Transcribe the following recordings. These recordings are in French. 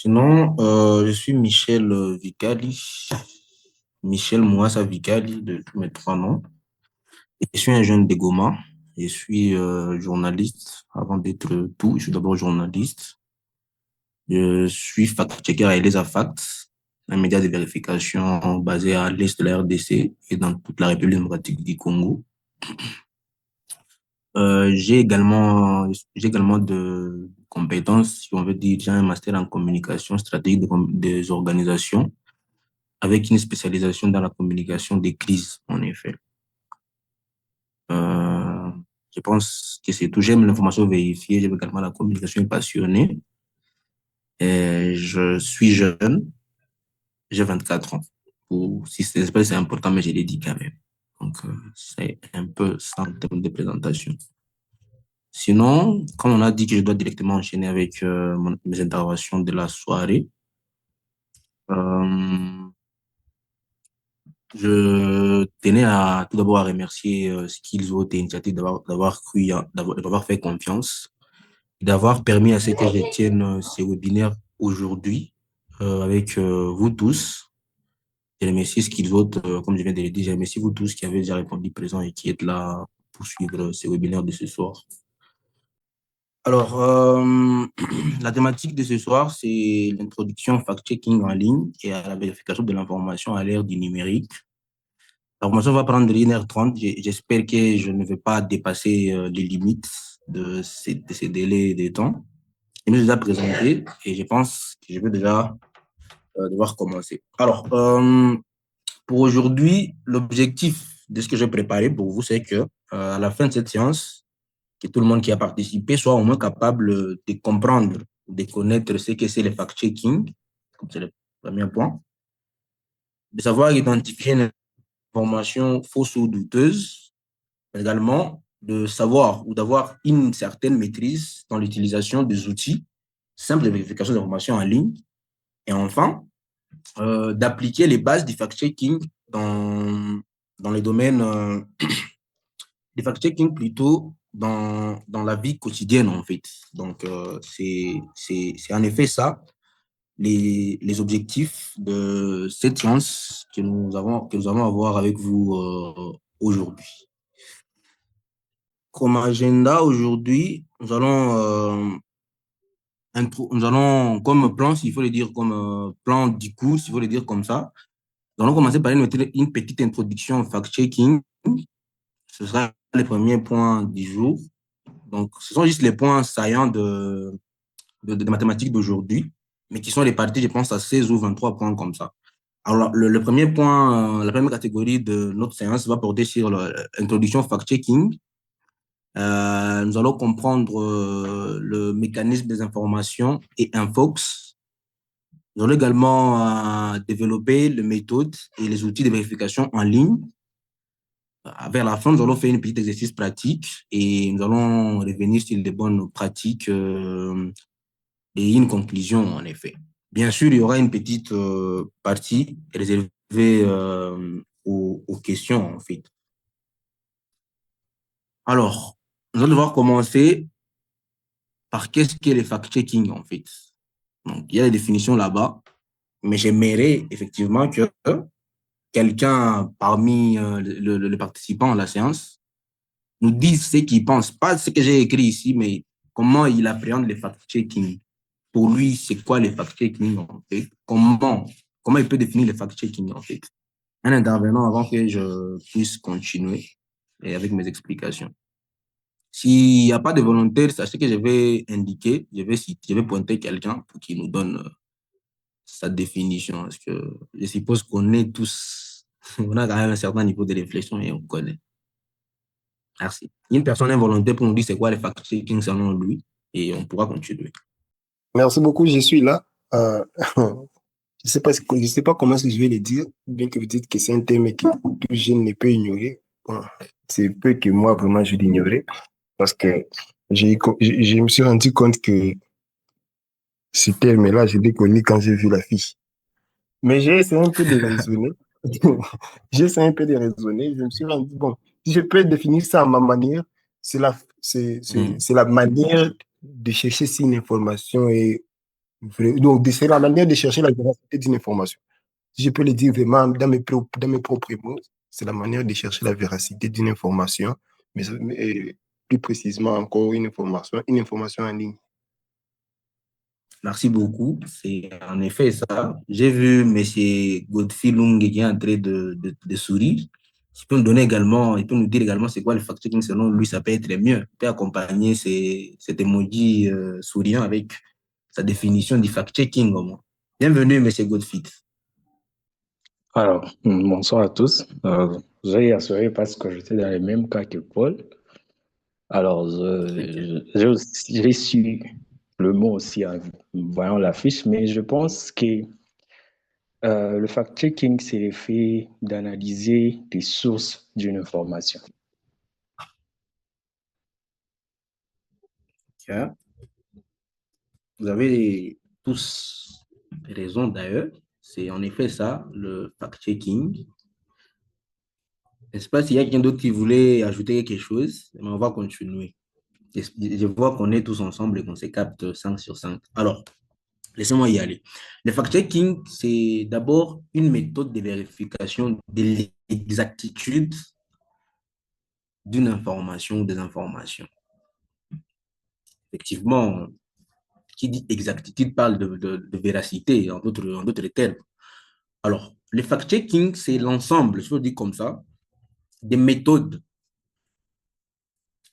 Sinon, je suis Michel Vicali, Michel Mouassa Vicali de tous mes trois noms. Et je suis un jeune de Goma. Je suis journaliste. Avant d'être tout, je suis d'abord journaliste. Je suis fact-checker à Elisa Facts, un média de vérification basé à l'est de la RDC et dans toute la République démocratique du Congo. J'ai également de compétences, si on veut dire, j'ai un master en communication stratégique des organisations avec une spécialisation dans la communication des crises, en effet. Euh, je pense que c'est tout. J'aime l'information vérifiée, j'aime également la communication passionnée. Et je suis jeune, j'ai 24 ans. Si c'est important, mais je l'ai dit quand même. Donc, c'est un peu ça en termes de présentation. Sinon, comme on a dit que je dois directement enchaîner avec mes interventions de la soirée, euh, je tenais à tout d'abord à remercier Skillsvote et Initiative d'avoir cru, d'avoir fait confiance, d'avoir permis à ce que je tienne ces webinaires aujourd'hui avec vous tous. Je remercie Skillsvote, comme je viens de le dire, je remercie vous tous qui avez déjà répondu présent et qui êtes là pour suivre ces webinaires de ce soir. Alors, la thématique de ce soir, c'est l'introduction au fact-checking en ligne et à la vérification de l'information à l'ère du numérique. La formation va prendre 1h30. J'espère que je ne vais pas dépasser les limites de ces délais de temps. Je me suis déjà présenté et je pense que je vais déjà devoir commencer. Alors, pour aujourd'hui, l'objectif de ce que j'ai préparé pour vous, c'est que à la fin de cette séance, que tout le monde qui a participé soit au moins capable de comprendre, de connaître ce que c'est le fact-checking, comme c'est le premier point, de savoir identifier une information fausse ou douteuse, également de savoir ou d'avoir une certaine maîtrise dans l'utilisation des outils simples de vérification d'informations en ligne. Et enfin, d'appliquer les bases du fact-checking dans les domaines du fact-checking plutôt dans la vie quotidienne, en fait. Donc, c'est en effet ça, les objectifs de cette séance que nous allons avoir avec vous aujourd'hui. Comme agenda aujourd'hui, nous allons comme plan, s'il faut le dire comme plan du cours, s'il faut le dire comme ça, nous allons commencer par une petite introduction au fact-checking. Ce sera le premier point du jour. Donc, ce sont juste les points saillants de mathématiques d'aujourd'hui, mais qui sont répartis, je pense, à 16 ou 23 points comme ça. Alors, le premier point, la première catégorie de notre séance va porter sur l'introduction fact-checking. Nous allons comprendre le mécanisme des informations et Infox. Nous allons également développer les méthodes et les outils de vérification en ligne. Vers la fin, nous allons faire une petite exercice pratique et nous allons revenir sur les bonnes pratiques et une conclusion, en effet. Bien sûr, il y aura une petite partie réservée aux questions, en fait. Alors, nous allons devoir commencer par qu'est-ce qu'est le fact-checking, en fait. Donc, il y a les définitions là-bas, mais j'aimerais effectivement que quelqu'un parmi les participants à la séance nous dise ce qu'il pense, pas ce que j'ai écrit ici, mais comment il appréhende le fact-checking. Pour lui, c'est quoi le fact-checking, en fait? Comment il peut définir le fact-checking, en fait? Un intervenant avant que je puisse continuer et avec mes explications. S'il n'y a pas de volontaire, sachez que je vais indiquer, je vais pointer quelqu'un pour qu'il nous donne sa définition. Parce que je suppose qu'on est tous, on a quand même un certain niveau de réflexion et on connaît. Merci. Une personne involontaire pour nous dire c'est quoi le fact-checking selon lui et on pourra continuer. Merci beaucoup, je suis là. Euh, je sais pas comment est-ce que je vais le dire, bien que vous dites que c'est un thème que je ne peux ignorer. Bon, c'est peu que moi, vraiment, je l'ignorais parce que je me suis rendu compte que ce terme-là, je l'ai connu quand j'ai vu la fiche. Mais j'ai essayé un peu de raisonner. J'ai essayé un peu de raisonner. Je me suis rendu, bon, si je peux définir ça à ma manière, c'est la Mm. c'est la manière de chercher si une information est Donc, c'est la manière de chercher la véracité d'une information. Si je peux le dire vraiment dans mes propres mots, c'est la manière de chercher la véracité d'une information, mais plus précisément encore une information en ligne. Merci beaucoup. C'est en effet ça. J'ai vu M. Godfrey Lung qui est en train de sourire. Il peut nous donner également, il peut nous dire également c'est quoi le fact-checking selon lui, ça peut être le mieux. Il peut accompagner cet emoji souriant avec sa définition du fact-checking au moins. Bienvenue, M. Godfrey. Alors, bonsoir à tous. J'ai assuré parce que j'étais dans le même cas que Paul. Alors, j'ai su le mot aussi en voyant l'affiche, mais je pense que le fact-checking, c'est le fait d'analyser les sources d'une information. Okay. Vous avez tous raison d'ailleurs. C'est en effet ça, le fact-checking. Je ne sais pas s'il y a quelqu'un d'autre qui voulait ajouter quelque chose, mais on va continuer. Je vois qu'on est tous ensemble et qu'on se capte 5 sur 5. Alors, laissez-moi y aller. Le fact-checking, c'est d'abord une méthode de vérification de l'exactitude d'une information ou des informations. Effectivement, qui dit exactitude parle de véracité, en d'autres termes. Alors, le fact-checking, c'est l'ensemble, je veux dire comme ça, des méthodes,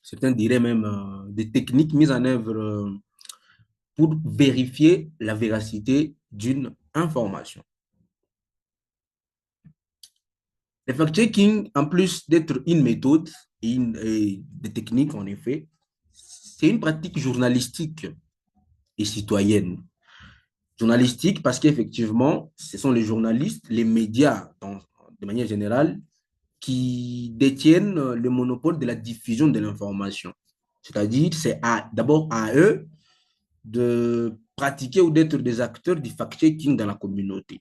certains diraient même des techniques mises en œuvre pour vérifier la véracité d'une information. Le fact-checking, en plus d'être une méthode et des techniques, en effet, c'est une pratique journalistique et citoyenne. Journalistique parce qu'effectivement, ce sont les journalistes, les médias, de manière générale, qui détiennent le monopole de la diffusion de l'information. C'est-à-dire, c'est d'abord à eux de pratiquer ou d'être des acteurs du fact-checking dans la communauté.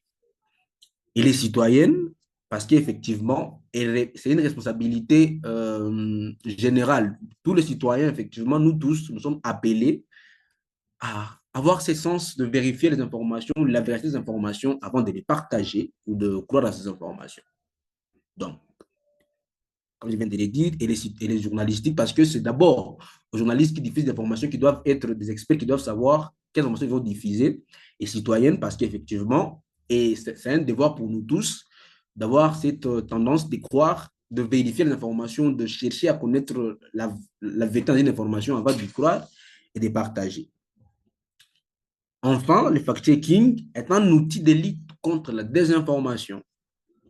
Et les citoyennes, parce qu'effectivement, c'est une responsabilité générale. Tous les citoyens, effectivement, nous tous, nous sommes appelés à avoir ce sens de vérifier les informations, la vérité des informations avant de les partager ou de croire à ces informations. Donc, comme je viens de le dire, et les journalistiques, parce que c'est d'abord aux journalistes qui diffusent des informations qui doivent être des experts, qui doivent savoir quelles informations ils vont diffuser, et citoyennes, parce qu'effectivement, et c'est un devoir pour nous tous, d'avoir cette tendance de croire, de vérifier les informations, de chercher à connaître la vérité d'une information avant de croire et de partager. Enfin, le fact-checking est un outil de lutte contre la désinformation.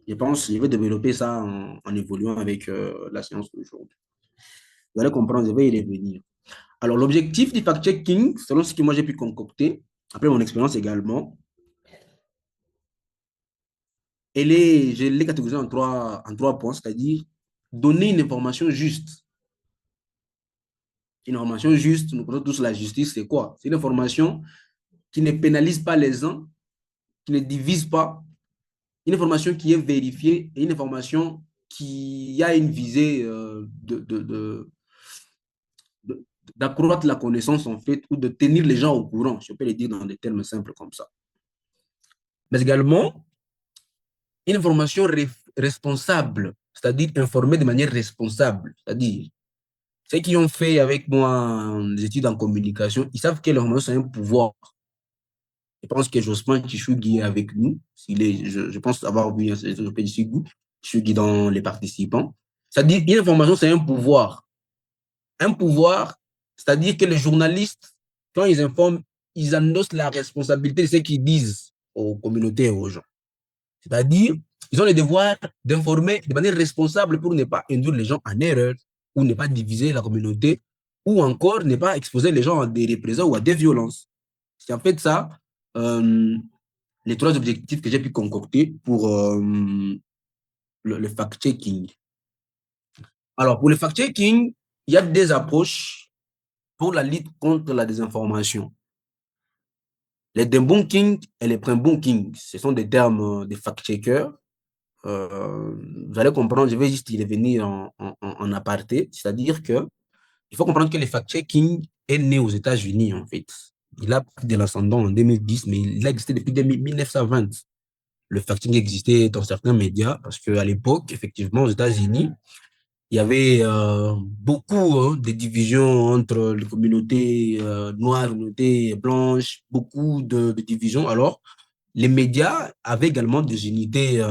Je pense que je vais développer ça en évoluant avec la séance d'aujourd'hui. Vous allez comprendre, je vais y revenir. Alors, l'objectif du fact-checking, selon ce que moi j'ai pu concocter, après mon expérience également, je l'ai catégorisé en trois points, c'est-à-dire donner une information juste. Une information juste, nous connaissons tous la justice, c'est quoi? C'est une information qui ne pénalise pas les uns, qui ne divise pas, une information qui est vérifiée et une information qui a une visée d'accroître la connaissance en fait ou de tenir les gens au courant, je peux le dire dans des termes simples comme ça. Mais également, une information responsable, c'est-à-dire informer de manière responsable, c'est-à-dire ceux qui ont fait avec moi des études en communication, ils savent que l'information c'est un pouvoir. Je pense que Jospin Chichugui est avec nous. Je pense avoir vu Chichugui dans les participants. C'est-à-dire une information c'est un pouvoir. Un pouvoir, c'est-à-dire que les journalistes, quand ils informent, ils endossent la responsabilité de ce qu'ils disent aux communautés et aux gens. C'est-à-dire, ils ont le devoir d'informer de manière responsable pour ne pas induire les gens en erreur ou ne pas diviser la communauté ou encore ne pas exposer les gens à des représailles ou à des violences. C'est en fait ça, les trois objectifs que j'ai pu concocter pour le fact-checking. Alors, pour le fact-checking, il y a des approches pour la lutte contre la désinformation. Les debunking et les pre-bunking, ce sont des termes de fact-checkers. Vous allez comprendre, je vais juste y revenir en aparté, c'est-à-dire que il faut comprendre que le fact-checking est né aux États-Unis, en fait. il a pris de l'ascendant en 2010, mais il a existé depuis 1920. Le fact-checking existait dans certains médias parce qu'à l'époque, effectivement, aux États-Unis, il y avait beaucoup de divisions entre les communautés noires, les communautés blanches, beaucoup de divisions. Alors, les médias avaient également des unités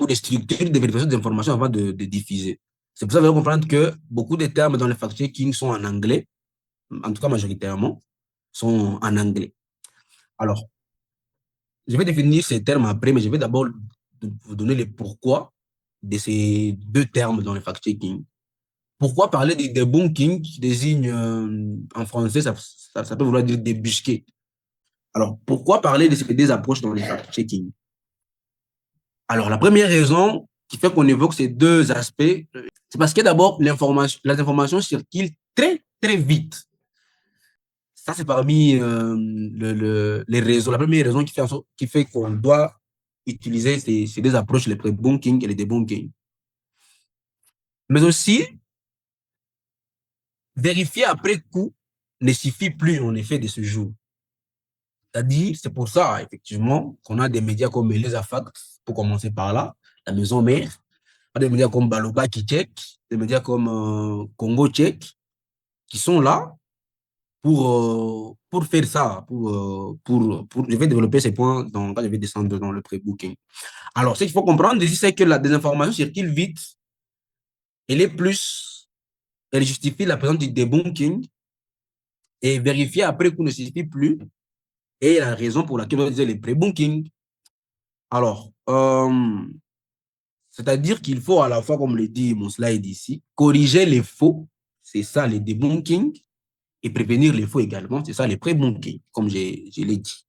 ou des structures de vérification des informations avant de diffuser. C'est pour ça que vous allez comprendre que beaucoup de termes dans le fact-checking sont en anglais, en tout cas majoritairement, sont en anglais. Alors, je vais définir ces termes après, mais je vais d'abord vous donner les pourquoi de ces deux termes dans le fact-checking. Pourquoi parler de debunking qui désigne en français, ça peut vouloir dire débusquer. Alors, pourquoi parler de ces deux approches dans le fact-checking? Alors, la première raison qui fait qu'on évoque ces deux aspects, c'est parce que d'abord, les informations circulent très, très vite. Ça, c'est parmi les raisons, la première raison qui fait qu'on doit utiliser ces deux approches, les pre-bunking et les debunking. Mais aussi, vérifier après coup ne suffit plus, en effet, de ce jour. C'est-à-dire, c'est pour ça, effectivement, qu'on a des médias comme les AFAC, pour commencer par là, la maison mère, des médias comme Baloba qui check, des médias comme Congo Check, qui sont là pour faire ça, je vais développer ces points quand je vais descendre dans le pré-booking. Alors, ce qu'il faut comprendre ici, c'est que la désinformation circule vite, elle justifie la présence du debunking et vérifier après coup ne suffit plus, et la raison pour laquelle on disait les pré-booking. Alors, c'est-à-dire qu'il faut à la fois, comme le dit mon slide ici, corriger les faux, c'est ça les debunking, et prévenir les faux également, c'est ça les pré-bunking, comme je l'ai dit.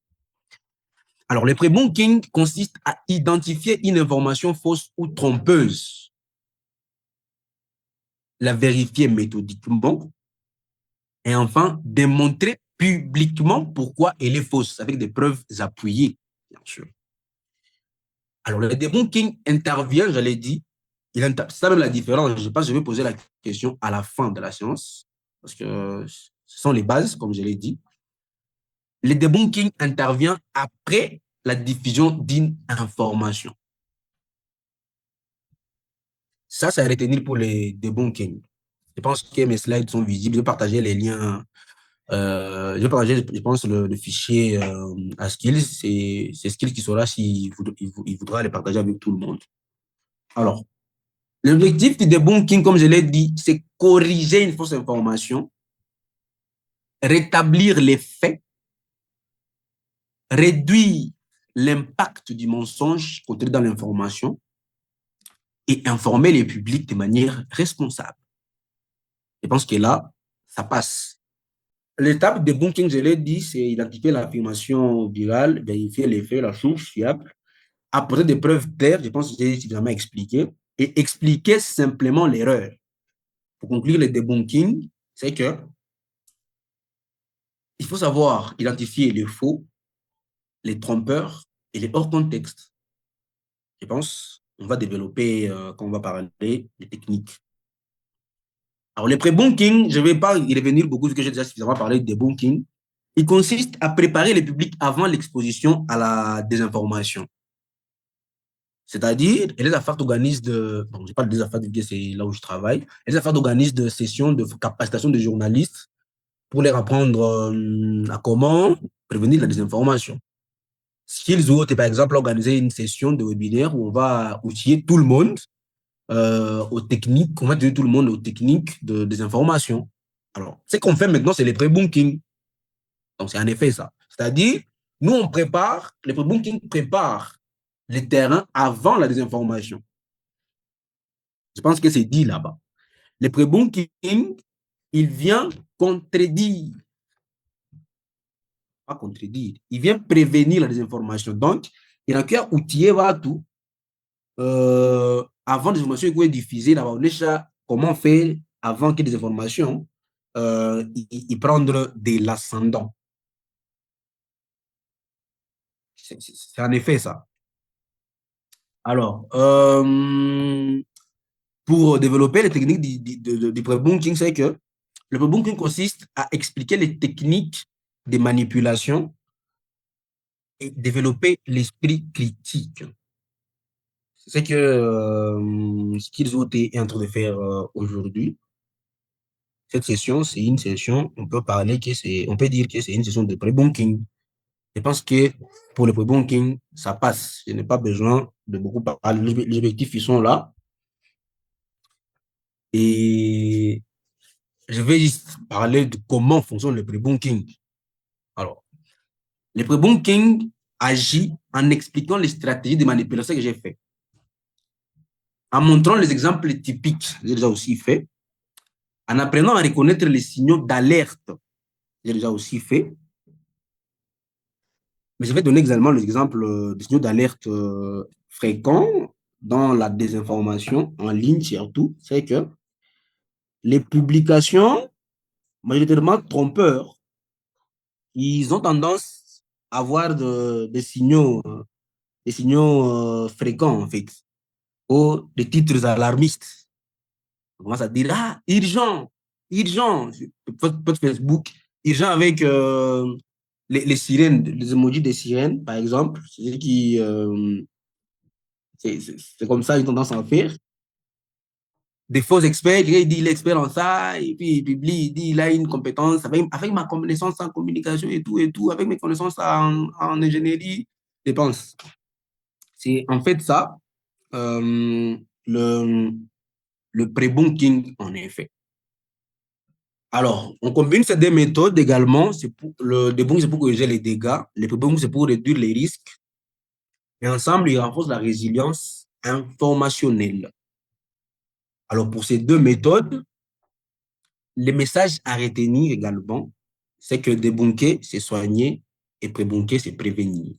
Alors, le pré-bunking consiste à identifier une information fausse ou trompeuse, la vérifier méthodiquement, et enfin, démontrer publiquement pourquoi elle est fausse, avec des preuves appuyées, bien sûr. Alors, le debunking intervient, je l'ai dit, c'est ça même la différence. Je pense que je vais poser la question à la fin de la séance, parce que ce sont les bases, comme je l'ai dit. Le debunking intervient après la diffusion d'une information. Ça, c'est à retenir pour les debunking. Je pense que mes slides sont visibles. Je vais partager les liens. Je vais partager, je pense, le fichier à Skills. C'est Skills qui sera s'il voudra les partager avec tout le monde. Alors, l'objectif du debunking, comme je l'ai dit, c'est corriger une fausse information, rétablir les faits, réduire l'impact du mensonge contenu dans l'information et informer les publics de manière responsable. Je pense que là, ça passe. L'étape de debunking, je l'ai dit, c'est identifier l'affirmation virale, vérifier les faits, la source fiable, apporter des preuves claires, je pense que j'ai suffisamment expliqué, et expliquer simplement l'erreur. Pour conclure le debunking, c'est que il faut savoir identifier les faux, les trompeurs et les hors contexte. Je pense qu'on va développer, quand on va parler des techniques. Alors, le pré-bunking, je ne vais pas y revenir beaucoup, vu que j'ai déjà suffisamment parlé de debunking. Il consiste à préparer le public avant l'exposition à la désinformation. C'est-à-dire, les affaires organisent bon, je parle des affaires, c'est là où je travaille, les affaires organisent de sessions de capacitation de journalistes pour leur apprendre à comment prévenir la désinformation. Skills Out est par exemple organiser une session de webinaire où on va outiller tout le monde aux techniques, on va utiliser tout le monde aux techniques de désinformation. Alors, ce qu'on fait maintenant, c'est les pré-bunking. Donc, c'est en effet ça. C'est-à-dire, nous, on prépare, les pré-bunking préparent les terrains avant la désinformation. Je pense que c'est dit là-bas. Le pré-bunking, il vient contredire. Pas contredire. Il vient prévenir la désinformation. Donc, il requiert outiller tout. Avant des informations qui soient diffusées, d'abord, comment faire avant que des informations y prendre de l'ascendant. C'est en effet ça. Alors, pour développer les techniques du pre-bunking, c'est que le pre-bunking consiste à expliquer les techniques des manipulations et développer l'esprit critique. C'est ce qu'ils ont été en train de faire aujourd'hui. Cette session, c'est une session, on peut dire que c'est une session de pre-bunking. Je pense que pour le pre-bunking, ça passe. Je n'ai pas besoin de beaucoup parler. Les objectifs, ils sont là. Et je vais juste parler de comment fonctionne le pre-bunking. Alors, le pre-bunking agit en expliquant les stratégies de manipulation que j'ai fait. En montrant les exemples typiques, j'ai déjà aussi fait. En apprenant à reconnaître les signaux d'alerte, j'ai déjà aussi fait. Mais je vais donner également l'exemple des signaux d'alerte fréquents dans la désinformation en ligne surtout. C'est que les publications majoritairement trompeurs, ils ont tendance à avoir des signaux fréquents en fait, ou des titres alarmistes. On commence à dire, ah, urgent, urgent, post Facebook, urgent avec les sirènes, les emojis des sirènes, par exemple. C'est comme ça, ils ont tendance à en faire. Des faux experts, il dit l'expert en ça, et puis il publie, il dit il a une compétence avec ma connaissance en communication et tout, avec mes connaissances en ingénierie, je pense. C'est en fait ça, euh, le, le pre-bunking, en effet. Alors, on combine ces deux méthodes également. Le debunking, c'est pour corriger les dégâts. Le pre-bunking, c'est pour réduire les risques. Et ensemble, ils renforcent la résilience informationnelle. Alors, pour ces deux méthodes, les messages à retenir également, c'est que débunker, c'est soigner et prébunker, c'est prévenir.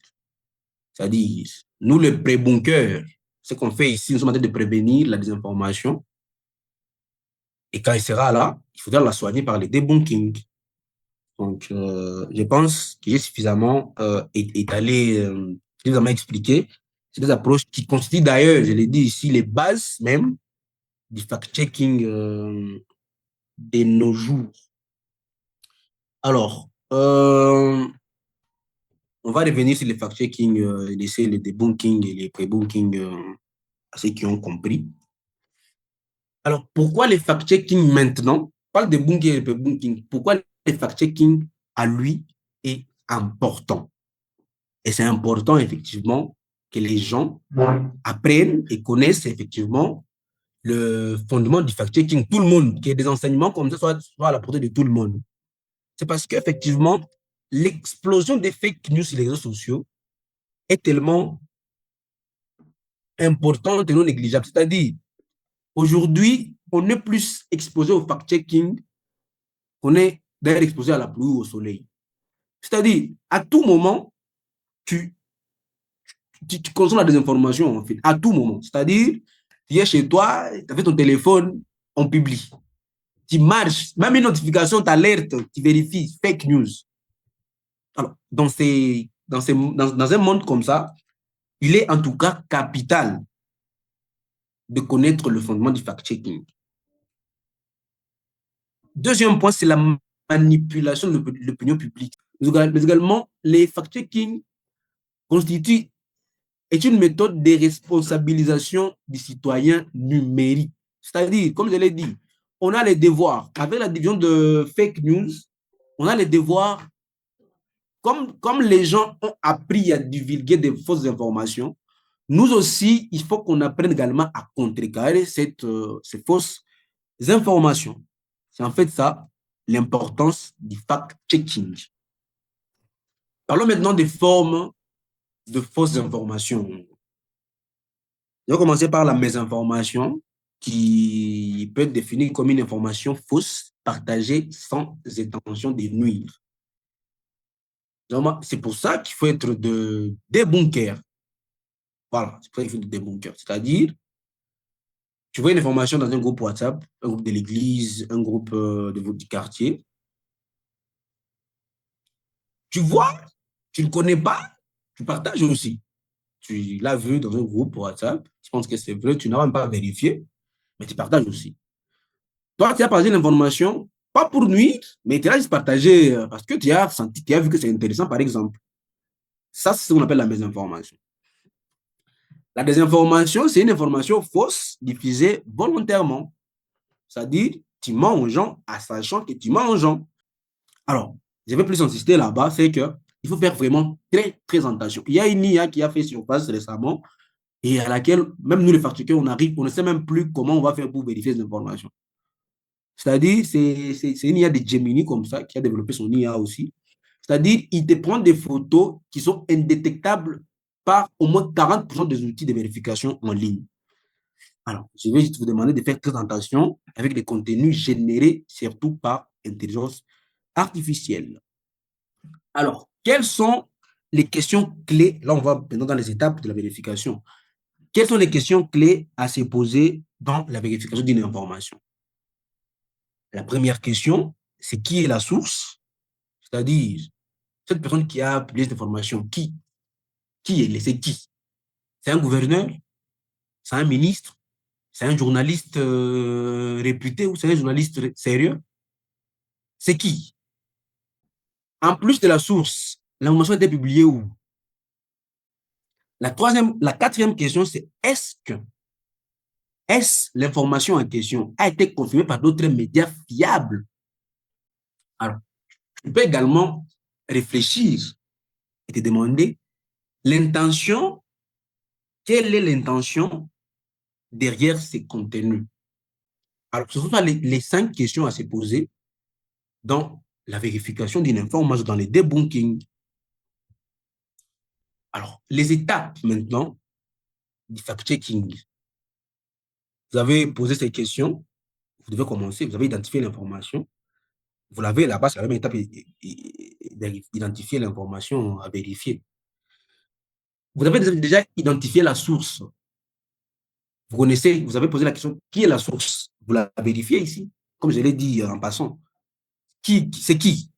C'est-à-dire, nous, les prébunkers, ce qu'on fait ici, nous sommes en train de prévenir la désinformation. Et quand elle sera là, il faudra la soigner par le debunking. Donc, je pense que j'ai suffisamment étalé, suffisamment expliqué. C'est des approches qui constituent d'ailleurs, je l'ai dit ici, les bases même du fact-checking de nos jours. Alors, on va revenir sur les fact-checking, laisser les debunking et les pre-bunking à ceux qui ont compris. Alors, pourquoi les fact-checking maintenant? On parle de debunking et de pre-bunking. Pourquoi les fact-checking à lui est important? Et c'est important, effectivement, que les gens apprennent et connaissent effectivement le fondement du fact-checking. Tout le monde, qu'il y ait des enseignements comme ça, soit à la portée de tout le monde. C'est parce qu'effectivement, l'explosion des fake news sur les réseaux sociaux est tellement importante et non négligeable. C'est-à-dire, aujourd'hui, on est plus exposé au fact-checking qu'on est d'ailleurs exposé à la pluie ou au soleil. C'est-à-dire, à tout moment, tu consommes la désinformation, en fait, à tout moment. C'est-à-dire, tu es chez toi, tu as fait ton téléphone, on publie. Tu marches, même une notification t'alerte, tu vérifies, fake news. Alors, dans un monde comme ça, il est en tout cas capital de connaître le fondement du fact-checking. Deuxième point, c'est la manipulation de l'opinion publique. Mais également, les fact-checking est une méthode de responsabilisation du citoyen numérique. C'est-à-dire, comme je l'ai dit, on a les devoirs. Avec la division de fake news, on a les devoirs. Comme les gens ont appris à divulguer des fausses informations, nous aussi, il faut qu'on apprenne également à contrecarrer ces fausses informations. C'est en fait ça l'importance du fact-checking. Parlons maintenant des formes de fausses informations. Je vais commencer par la mésinformation, qui peut être définie comme une information fausse partagée sans intention de nuire. C'est pour ça qu'il faut être de débunker. Voilà, c'est pour ça qu'il faut être débunker. C'est-à-dire, tu vois une information dans un groupe WhatsApp, un groupe de l'église, un groupe du quartier. Tu vois, tu ne le connais pas, tu partages aussi. Tu l'as vu dans un groupe WhatsApp, tu penses que c'est vrai, tu n'as même pas vérifié, mais tu partages aussi. Toi, tu as partagé l'information, pas pour nuire, mais tu as juste partagé parce que tu as senti, tu as vu que c'est intéressant, par exemple. Ça, c'est ce qu'on appelle la mésinformation. La désinformation, c'est une information fausse diffusée volontairement. C'est-à-dire, tu mens aux gens en sachant que tu mens aux gens. Alors, je vais plus insister là-bas, c'est qu'il faut faire vraiment très, très attention. Il y a une IA qui a fait surface récemment et à laquelle, même nous les facturiers, on ne sait même plus comment on va faire pour vérifier ces informations. C'est-à-dire, c'est une IA de Gemini comme ça, qui a développé son IA aussi. C'est-à-dire, il te prend des photos qui sont indétectables par au moins 40% des outils de vérification en ligne. Alors, je vais juste vous demander de faire très attention avec les contenus générés, surtout par intelligence artificielle. Alors, quelles sont les questions clés? Là, on va maintenant dans les étapes de la vérification. Quelles sont les questions clés à se poser dans la vérification d'une information? La première question, c'est qui est la source? C'est-à-dire, cette personne qui a publié cette information, qui est, c'est qui? C'est un gouverneur? C'est un ministre? C'est un journaliste réputé ou c'est un journaliste sérieux? C'est qui? En plus de la source, l'information a été publiée où? La quatrième question, c'est est-ce l'information en question a été confirmée par d'autres médias fiables? Alors, tu peux également réfléchir et te demander l'intention, quelle est l'intention derrière ces contenus? Alors, ce sont les 5 questions à se poser dans la vérification d'une information, dans les debunking. Alors, les étapes maintenant du fact-checking. Vous avez posé ces questions, vous devez commencer, vous avez identifié l'information, vous l'avez là-bas, c'est la même étape d'identifier l'information à vérifier. Vous avez déjà identifié la source. Vous connaissez, vous avez posé la question, qui est la source? Vous la vérifiez ici, comme je l'ai dit en passant. C'est qui?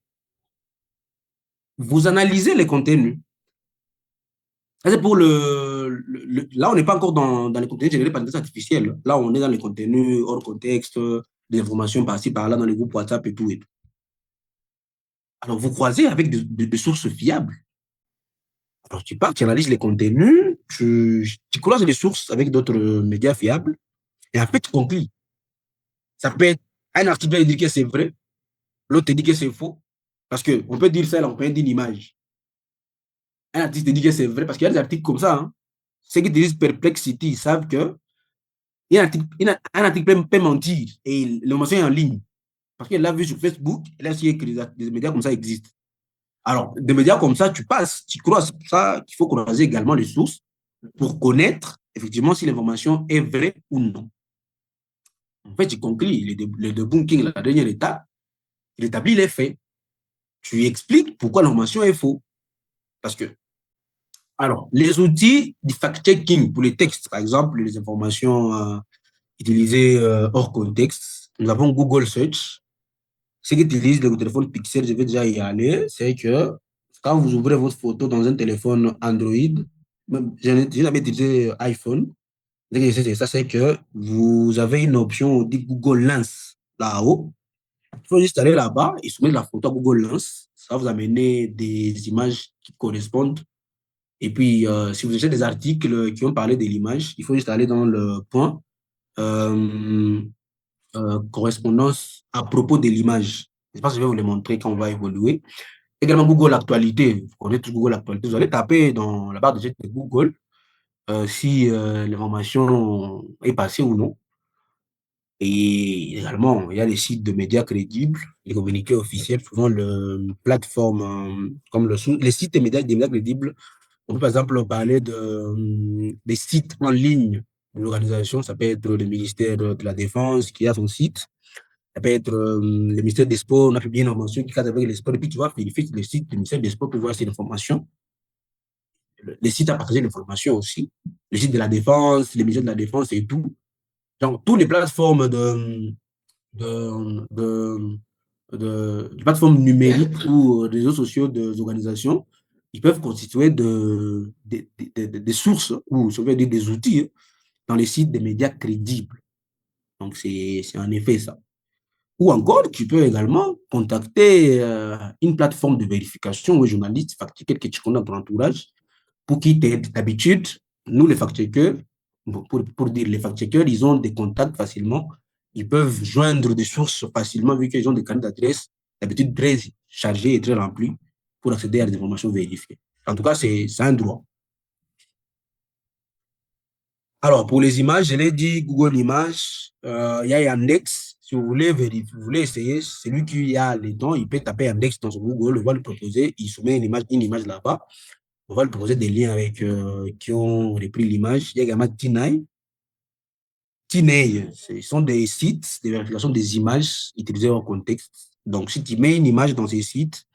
Vous analysez les contenus. C'est pour là, on n'est pas encore dans les contenus générés par l'intelligence artificielle. Là, on est dans les contenus hors contexte, des informations par-ci, par-là, dans les groupes WhatsApp et tout. Et tout. Alors, vous croisez avec des sources fiables. Alors, tu pars, tu analyses les contenus, tu croises les sources avec d'autres médias fiables, et après, tu conclus. Ça peut être un article qui dit que c'est vrai, l'autre te dit que c'est faux, parce qu'on peut dire ça, là, on peut dire une image. Un article te dit que c'est vrai, parce qu'il y a des articles comme ça. Hein. Ceux qui utilisent Perplexity, ils savent que un article peut mentir, et l'information est en ligne. Parce qu'elle l'a vu sur Facebook, elle a su que des médias comme ça existent. Alors, des médias comme ça, tu passes, tu croises ça, qu'il faut croiser également les sources pour connaître effectivement si l'information est vraie ou non. En fait, tu conclus le debunking, la dernière étape, il établit les faits. Tu expliques pourquoi l'information est fausse. Parce que, alors, les outils du fact-checking pour les textes, par exemple, les informations utilisées hors contexte, nous avons Google Search. Ceux qui utilisent le téléphone Pixel, je vais déjà y aller, c'est que quand vous ouvrez votre photo dans un téléphone Android, je n'ai jamais utilisé iPhone, c'est ça, c'est que vous avez une option dit Google Lens là-haut. Il faut juste aller là-bas et soumettre la photo à Google Lens. Ça va vous amener des images qui correspondent. Et puis, si vous cherchez des articles qui ont parlé de l'image, il faut juste aller dans le point correspondance à propos de l'image. Je pense que je vais vous le montrer quand on va évoluer. Également Google Actualité. Vous connaissez tous Google Actualité. Vous allez taper dans la barre de recherche de Google si l'information est passée ou non. Et également, il y a les sites de médias crédibles, les communiqués officiels, souvent le plateforme, comme les sites des médias crédibles. On peut par exemple parler des sites en ligne de l'organisation. Ça peut être le ministère de la Défense qui a son site. Ça peut être le ministère des Sports. On a publié une information qui cadre avec les sports. Et puis tu vas vérifier le site du ministère des Sports pour voir ces informations. Les sites à partager l'information aussi. Les sites de la Défense, les ministères de la Défense et tout. Donc, toutes les plateformes de plateformes numériques ou réseaux sociaux des organisations, ils peuvent constituer des sources ou ça veut dire des outils dans les sites des médias crédibles. Donc, c'est en effet ça. Ou encore, tu peux également contacter une plateforme de vérification ou un journaliste fact-checker que tu connais dans ton entourage pour qui t'aide. D'habitude, nous, les fact-checkers, pour dire les fact-checkers, ils ont des contacts facilement. Ils peuvent joindre des sources facilement vu qu'ils ont des cartes d'adresse, d'habitude très chargés et très remplis pour accéder à des informations vérifiées. En tout cas, c'est un droit. Alors, pour les images, je l'ai dit, Google Images, il y a Yandex. Si vous voulez vérifier, vous voulez essayer, celui qui a les dons, il peut taper Yandex dans son Google, on va lui proposer, il soumet une image là-bas. On va lui proposer des liens avec qui ont repris l'image. Il y a également Tinai. Tinei, ce sont des sites de vérification des images utilisées en contexte. Donc, si tu mets une image dans ces sites,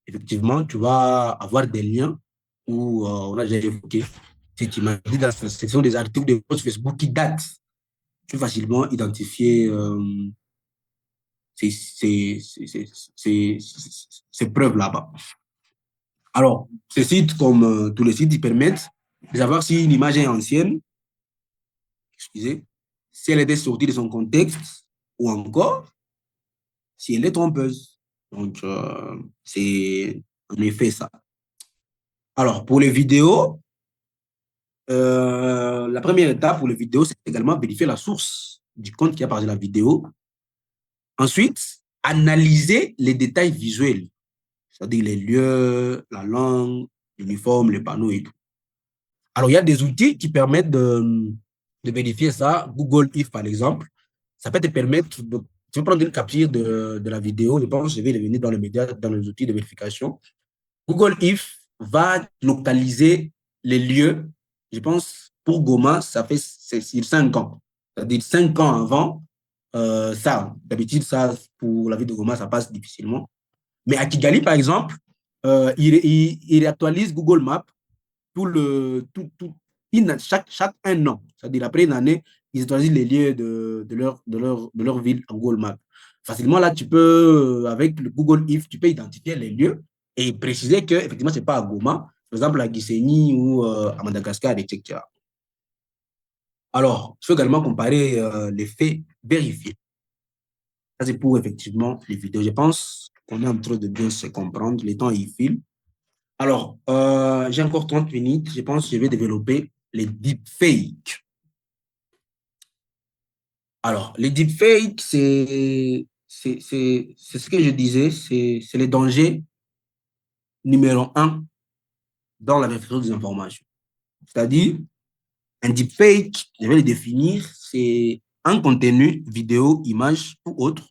effectivement, tu vas avoir des liens où on a déjà évoqué cette image dans la section des articles de posts Facebook qui datent. Tu peux facilement identifier ces preuves là-bas. Alors, ces sites, comme tous les sites, ils permettent de savoir si une image est ancienne, excusez, si elle était sortie de son contexte, ou encore si elle est trompeuse. Donc, c'est en effet ça. Alors, pour les vidéos, la première étape pour les vidéos, c'est également vérifier la source du compte qui a partagé la vidéo. Ensuite, analyser les détails visuels, c'est-à-dire les lieux, la langue, l'uniforme, les panneaux et tout. Alors, il y a des outils qui permettent de vérifier ça. Google If, par exemple, ça peut te permettre de... Tu peux prendre une capture de la vidéo, je pense, je vais revenir dans les médias, dans les outils de vérification. Google If va localiser les lieux. Je pense, pour Goma, c'est sur 5 ans. C'est-à-dire 5 ans avant, ça, d'habitude, ça, pour la ville de Goma, ça passe difficilement. Mais à Kigali, par exemple, il réactualise Google Maps chaque un an. C'est-à-dire après une année, ils choisissent les lieux de leur ville en Google Maps. Facilement, là, tu peux, avec le Google If, tu peux identifier les lieux et préciser que effectivement ce n'est pas à Goma, par exemple à Gisenyi ou à Madagascar, etc. Alors, il faut également comparer les faits vérifiés. Ça, c'est pour effectivement les vidéos. Je pense qu'on est en train de bien se comprendre. Les temps, ils filent. Alors, j'ai encore 30 minutes. Je pense que je vais développer les deepfakes. Alors, les deepfakes, c'est ce que je disais, c'est le danger numéro un dans la vérification des informations. C'est-à-dire, un deepfake, je vais le définir, c'est un contenu, vidéo, image ou autre,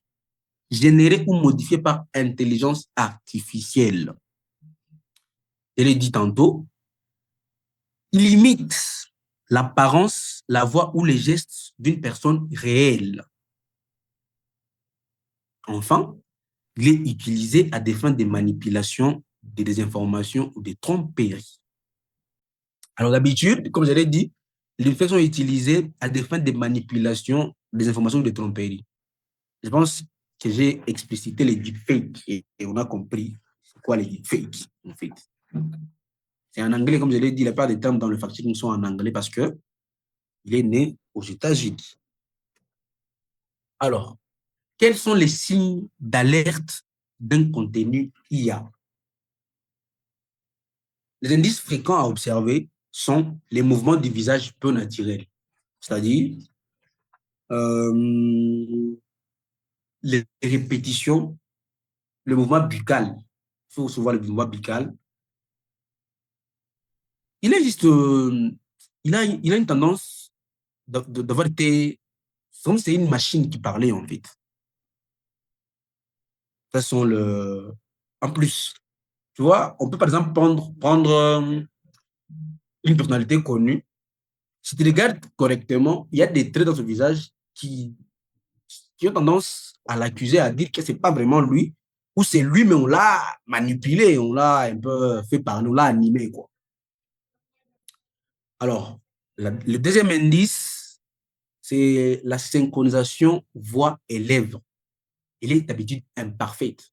généré ou modifié par intelligence artificielle. Je l'ai dit tantôt, il imite l'apparence, la voix ou les gestes d'une personne réelle. Enfin, il est utilisé à des fins de manipulation, de désinformation ou de tromperie. Alors d'habitude, comme je l'ai dit, les faits sont utilisés à des fins de manipulation, des informations ou de tromperie. Je pense que j'ai explicité les deepfakes et on a compris c'est quoi les deepfakes en fait. C'est en anglais, comme je l'ai dit, il n'y a pas de termes dans le fact-checking sont en anglais parce que il est né aux États-Unis. Alors, quels sont les signes d'alerte d'un contenu IA? Les indices fréquents à observer sont les mouvements du visage peu naturels, c'est-à-dire les répétitions, le mouvement buccal. Il faut recevoir le mouvement buccal. Il est juste, il a une tendance d'avoir été, comme c'est une machine qui parlait en fait. Ça sont en plus, tu vois, on peut par exemple prendre une personnalité connue. Si tu regardes correctement, il y a des traits dans son visage qui ont tendance à l'accuser, à dire que ce n'est pas vraiment lui, ou c'est lui, mais on l'a manipulé, on l'a un peu fait parler, on l'a animé, quoi. Alors, le deuxième indice, c'est la synchronisation voix et lèvres. Elle est d'habitude imparfaite.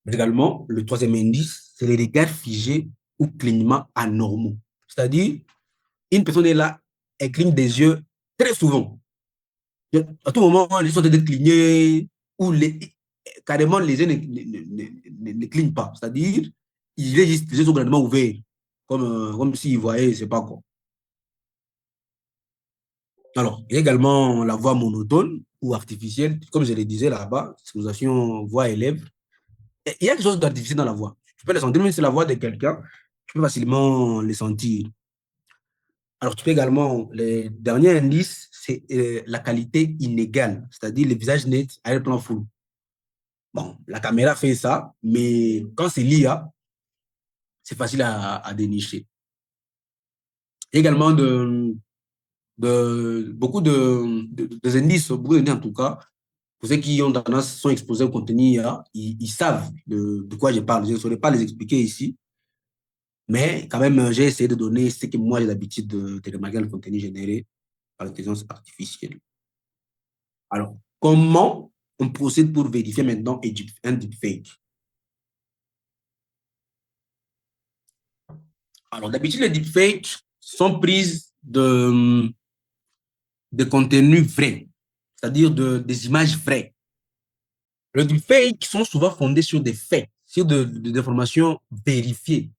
Mais également, le troisième indice, c'est les regards figés ou clignements anormaux. C'est-à-dire, une personne est là, elle cligne des yeux très souvent. À tout moment, les sont en train de cligner, ou carrément les yeux ne clignent pas. C'est-à-dire, il est juste, les yeux sont grandement ouverts, comme s'il voyait, je sais pas quoi. Alors, il y a également la voix monotone ou artificielle, comme je le disais là-bas, synchronisation voix et lèvres. Et il y a quelque chose d'artificiel dans la voix. Tu peux le sentir, même si c'est la voix de quelqu'un, tu peux facilement le sentir. Alors, tu peux également, le dernier indice, c'est la qualité inégale, c'est-à-dire le visage net à un plan full. Bon, la caméra fait ça, mais quand c'est l'IA, c'est facile à dénicher. Également, beaucoup de indices, beaucoup d'indices en tout cas, pour ceux qui ont tendance, sont exposés au contenu IA, ils savent de quoi je parle. Je ne saurais pas les expliquer ici, mais quand même, j'ai essayé de donner ce que moi j'ai l'habitude de remarquer dans le contenu généré par l'intelligence artificielle. Alors, comment on procède pour vérifier maintenant un deepfake? Alors, d'habitude, les deepfakes sont prises de contenus vrais, c'est-à-dire des images vraies. Les deepfakes sont souvent fondés sur des faits, sur des informations vérifiées.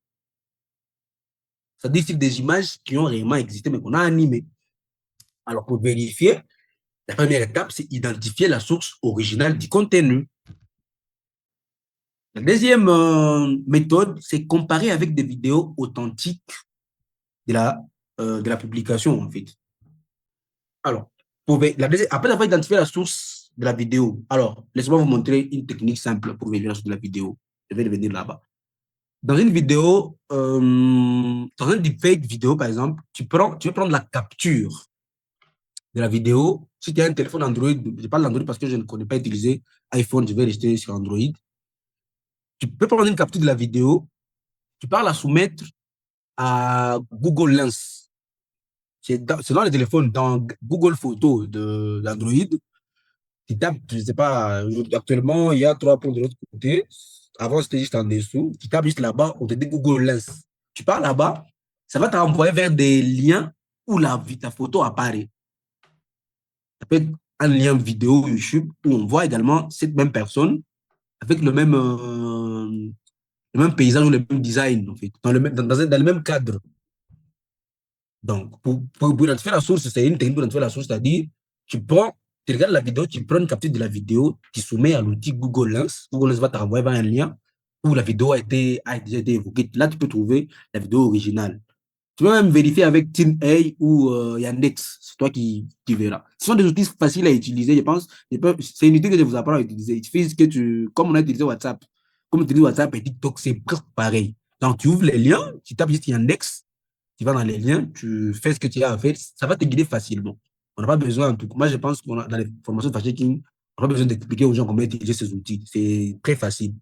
C'est-à-dire sur des images qui ont réellement existé, mais qu'on a animées. Alors, pour vérifier, la première étape, c'est identifier la source originale du contenu. La deuxième méthode, c'est comparer avec des vidéos authentiques de la publication, en fait. Alors, après avoir identifié la source de la vidéo, alors, laissez-moi vous montrer une technique simple pour vérifier la source de la vidéo. Je vais revenir là-bas. Dans une vidéo, dans un deepfake vidéo, par exemple, tu veux prendre la capture de la vidéo. Si tu as un téléphone Android, je parle d'Android parce que je ne connais pas utiliser iPhone, je vais rester sur Android. Tu peux prendre une capture de la vidéo, tu peux la soumettre à Google Lens. C'est dans les téléphones, dans Google Photos d'Android, tu tapes, je ne sais pas, actuellement, il y a 3 points de l'autre côté. Avant, c'était juste en dessous. Tu tapes juste là-bas, on te dit Google Lens. Tu pars là-bas, ça va t'envoyer vers des liens où ta photo apparaît. Ça peut être un lien vidéo YouTube où on voit également cette même personne avec le même paysage ou le même design, en fait, dans le même cadre. Donc, pour identifier la source, c'est une technique pour identifier la source, c'est-à-dire, tu regardes la vidéo, tu prends une capture de la vidéo, tu soumets à l'outil Google Lens. Google Lens va t'envoyer vers un lien où la vidéo a déjà été évoquée. Là, tu peux trouver la vidéo originale. Tu peux même vérifier avec TinEye ou Yandex. C'est toi qui verras. Ce sont des outils faciles à utiliser, je pense. C'est une outil que je vous apprends à utiliser. Il suffit que comme on a utilisé WhatsApp, comme on utilise WhatsApp et TikTok, c'est presque pareil. Donc, tu ouvres les liens, tu tapes juste Yandex, tu vas dans les liens, tu fais ce que tu as à faire, ça va te guider facilement. On n'a pas besoin, en tout cas, moi je pense qu'on a dans les formations de fact-checking, on n'a pas besoin d'expliquer aux gens comment utiliser ces outils. C'est très facile.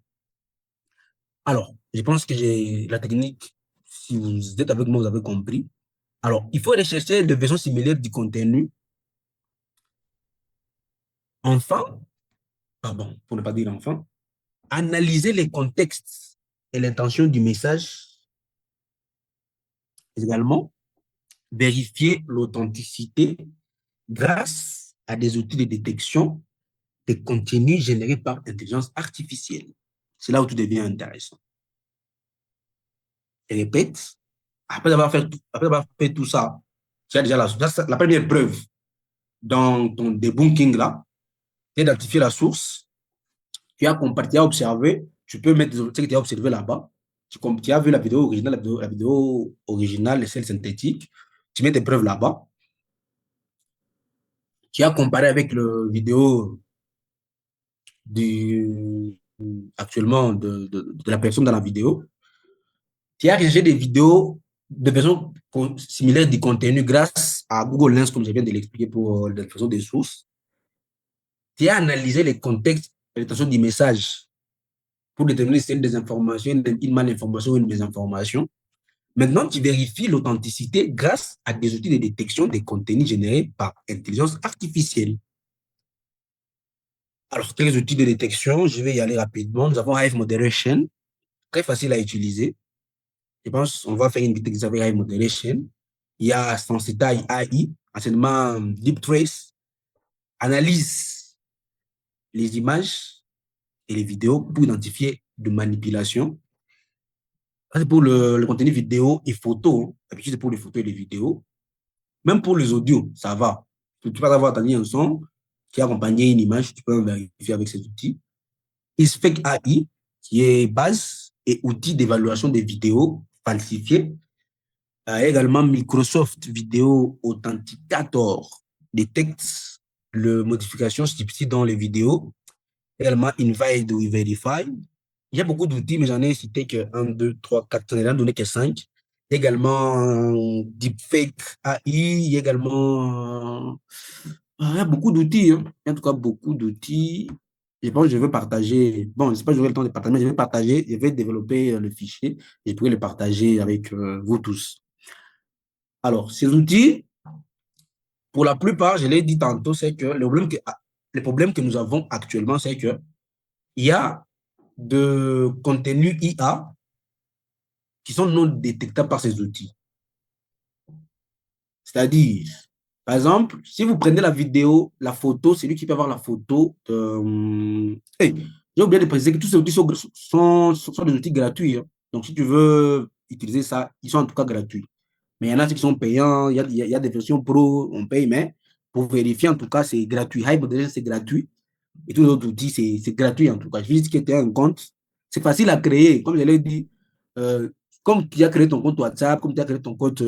Alors, je pense que j'ai la technique, si vous êtes avec moi, vous avez compris. Alors, il faut rechercher des versions similaires du contenu. Enfin, pardon, pour ne pas dire enfin, analyser les contextes et l'intention du message. Également, vérifier l'authenticité grâce à des outils de détection des contenus générés par intelligence artificielle. C'est là où tout devient intéressant. Je répète, après avoir fait tout ça, tu as déjà la première preuve dans ton debunking là, tu as identifié la source, tu as observé, tu peux mettre ce que tu as observé là-bas, tu as vu la vidéo originale, celle synthétique, tu mets tes preuves là-bas, tu as comparé avec le vidéo actuellement de la personne dans la vidéo, tu as recherché des vidéos de versions similaires du contenu grâce à Google Lens, comme je viens de l'expliquer pour la façon des sources. Tu as analysé les contextes et l'intention du message pour déterminer si c'est une désinformation, une malinformation ou une désinformation. Maintenant, tu vérifies l'authenticité grâce à des outils de détection des contenus générés par intelligence artificielle. Alors, quels outils de détection? Je vais y aller rapidement. Nous avons Hive Moderation, très facile à utiliser. Je pense qu'on va faire une vidéo avec Hive Moderation. Il y a Sensei AI, anciennement Deep Trace. analyse les images et les vidéos pour identifier de manipulation. C'est pour le contenu vidéo et photo. D'habitude, c'est pour les photos et les vidéos. Même pour les audios, ça va. Tu peux avoir entendu un son qui a accompagné une image, tu peux vérifier avec ces outils. Inspect AI, qui est base et outil d'évaluation des vidéos falsifiées. Également, Microsoft Video Authenticator détecte les modifications subtiles dans les vidéos. Également, Invade ou Verify. Il y a beaucoup d'outils, mais j'en ai cité que 1, 2, 3, 4, j'en ai donné que 5. Également, Deepfake AI, il y a également... il y a beaucoup d'outils, hein. En tout cas, beaucoup d'outils. Je pense que je vais partager. Bon, je ne sais pas si j'aurai le temps de partager, mais je vais partager, je vais développer le fichier et je pourrai le partager avec vous tous. Alors, ces outils, pour la plupart, je l'ai dit tantôt, c'est que le problème que nous avons actuellement, c'est que il y a de contenus IA qui sont non détectables par ces outils. C'est-à-dire, par exemple, si vous prenez la vidéo, la photo, c'est lui qui peut avoir la photo. Hey, j'ai oublié de préciser que tous ces outils sont des outils gratuits, hein. Donc, si tu veux utiliser ça, ils sont en tout cas gratuits. Mais il y en a qui sont payants, il y a des versions pro, on paye, mais pour vérifier, en tout cas, c'est gratuit. Hype, déjà, c'est gratuit. Et tous les autres outils, c'est gratuit en tout cas. Juste que tu as un compte, c'est facile à créer. Comme je l'ai dit, euh, comme tu as créé ton compte WhatsApp, comme tu as créé ton compte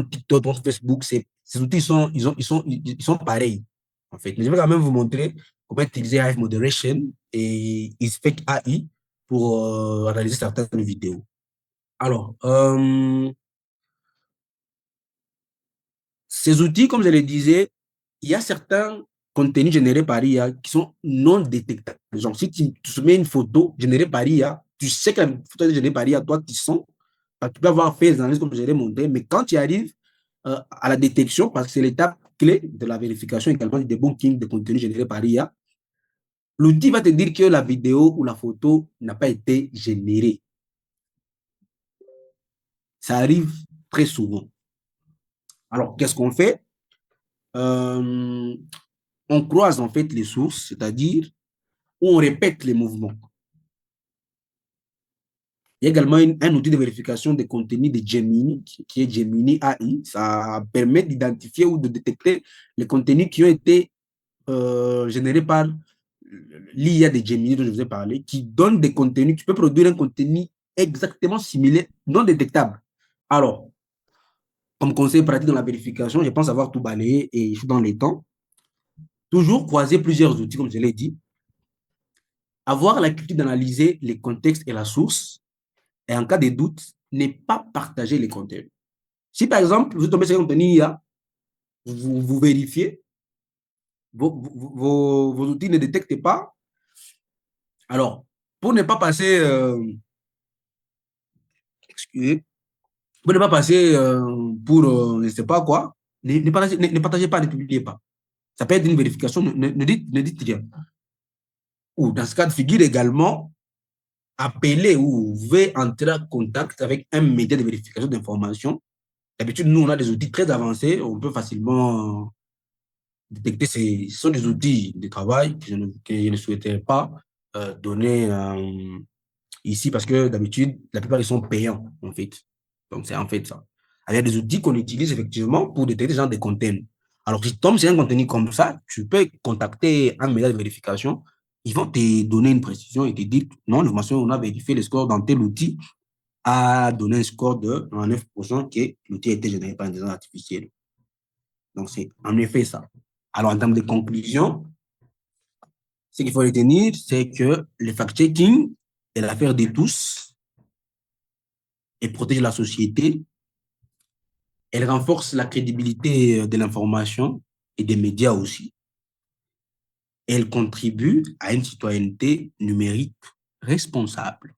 TikTok, ton compte Facebook, ces outils ils sont pareils, en fait. Mais je vais quand même vous montrer comment utiliser Hive Moderation et Inspect AI pour analyser certaines vidéos. Alors, ces outils, comme je le disais, il y a certains contenus générés par IA qui sont non détectables. Genre, si tu soumets une photo générée par IA, tu sais que la photo est générée par IA, toi, tu sens, tu peux avoir fait les analyses comme je l'ai montré, mais quand tu arrives à la détection, parce que c'est l'étape clé de la vérification également du debunking des contenus générés par IA, l'outil va te dire que la vidéo ou la photo n'a pas été générée. Ça arrive très souvent. Alors, qu'est-ce qu'on fait? On croise en fait les sources, c'est-à-dire où on répète les mouvements. Il y a également un outil de vérification des contenus de Gemini, qui est Gemini AI. Ça permet d'identifier ou de détecter les contenus qui ont été générés par l'IA de Gemini dont je vous ai parlé, qui donne des contenus, qui peut produire un contenu exactement similaire, non détectable. Alors, comme conseil pratique dans la vérification, je pense avoir tout balayé et je suis dans les temps. Toujours croiser plusieurs outils, comme je l'ai dit. Avoir la culture d'analyser les contextes et la source. Et en cas de doute, ne pas partager les contenus. Si par exemple, vous tombez sur un contenu IA, vous vérifiez, vos outils ne détectent pas. Alors, pour ne pas passer, excusez, pour ne pas passer pour je ne sais pas quoi, ne partagez pas, ne publiez pas. Ça peut être une vérification, ne dites rien. Ou dans ce cas de figure également, appelez ou vous pouvez entrer en contact avec un média de vérification d'information. D'habitude, nous, on a des outils très avancés, on peut facilement détecter. Ce sont des outils de travail que je ne souhaitais pas donner ici parce que d'habitude, la plupart, ils sont payants, en fait. Donc, c'est en fait ça. Il y a des outils qu'on utilise effectivement pour détecter ce genre de contenu. Alors, si tu tombes sur un contenu comme ça, tu peux contacter un média de vérification. Ils vont te donner une précision et te dire non, l'information, on a vérifié le score dans tel outil, a donné un score de 9% que l'outil a été généré par une intelligence artificielle. Donc, c'est en effet ça. Alors, en termes de conclusion, ce qu'il faut retenir, c'est que le fact-checking est l'affaire de tous et protège la société. Elle renforce la crédibilité de l'information et des médias aussi. Elle contribue à une citoyenneté numérique responsable.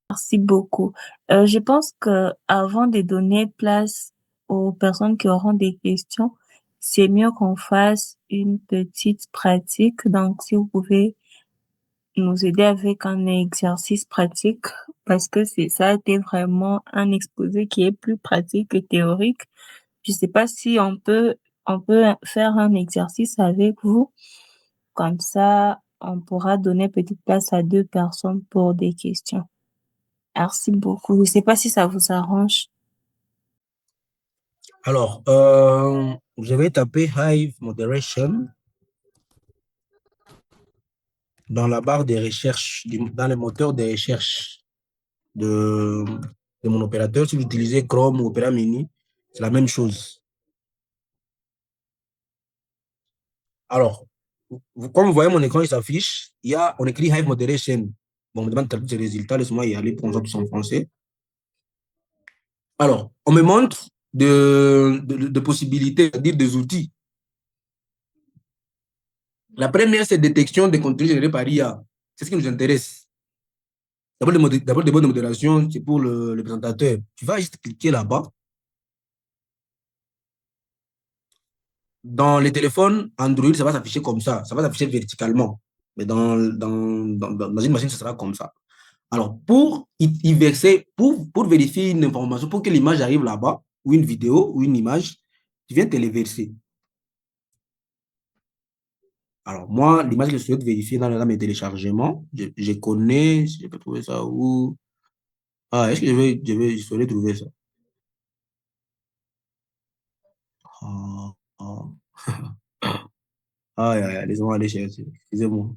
Merci beaucoup. Je pense que avant de donner place aux personnes qui auront des questions, c'est mieux qu'on fasse une petite pratique. Donc, si vous pouvez nous aider avec un exercice pratique, parce que ça a été vraiment un exposé qui est plus pratique que théorique. Je sais pas si on peut faire un exercice avec vous. Comme ça, on pourra donner petite place à 2 personnes pour des questions. Merci beaucoup. Je ne sais pas si ça vous arrange. Alors, je vais taper Hive Moderation dans la barre des recherches, dans le moteur des recherches de mon opérateur. Si vous utilisez Chrome ou Opera Mini, c'est la même chose. Alors, comme vous voyez mon écran, il s'affiche. On écrit Hive Moderation. Bon, on me demande de traduire ces résultats. Laisse-moi y aller pour ça tous en français. Alors, on me montre de possibilités, c'est-à-dire des outils. La première, c'est détection des contenus générés par IA. C'est ce qui nous intéresse. D'abord, des modes de modération, c'est pour le présentateur. Tu vas juste cliquer là-bas. Dans les téléphones Android, ça va s'afficher comme ça. Ça va s'afficher verticalement. Mais dans une machine, ça sera comme ça. Alors, pour y verser, pour vérifier une information, pour que l'image arrive là-bas, ou une vidéo, ou une image, tu viens téléverser. Alors, moi, l'image que je souhaite vérifier dans mes téléchargements, je connais, je peux trouver ça où. Ah, est-ce que je saurais trouver ça? Ah, ah. Ah, laissez-moi aller chercher. Excusez-moi.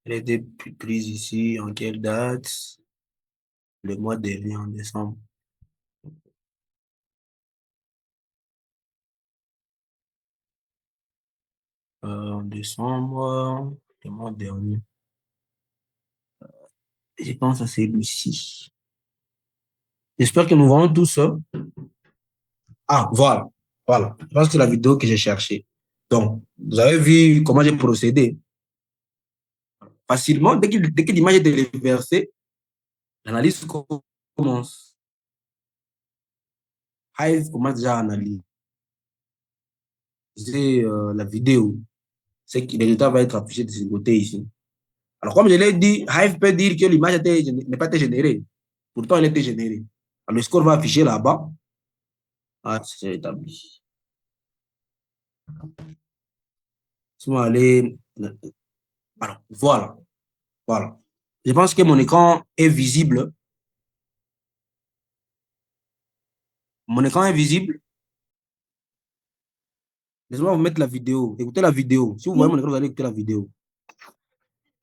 Elle était prise ici en quelle date? Le mois dernier, en décembre. En décembre, le mois dernier. Je pense à celui-ci. J'espère que nous voyons tout ça. Ah, voilà. Voilà. Je pense que c'est la vidéo que j'ai cherchée. Donc, vous avez vu comment j'ai procédé. Facilement, dès que l'image est téléversée, l'analyse commence. Hive commence déjà à analyser la vidéo. C'est que le résultat va être affiché de ce côté ici. Alors, comme je l'ai dit, Hive peut dire que l'image n'est pas été générée. Pourtant, elle a été générée. Alors, le score va afficher là-bas. Ah, c'est établi. Si on va aller. Alors, voilà. Voilà. Je pense que mon écran est visible. Mon écran est visible. Laissez-moi vous mettre la vidéo. Écoutez la vidéo. Si vous voyez mon écran, vous allez écouter la vidéo.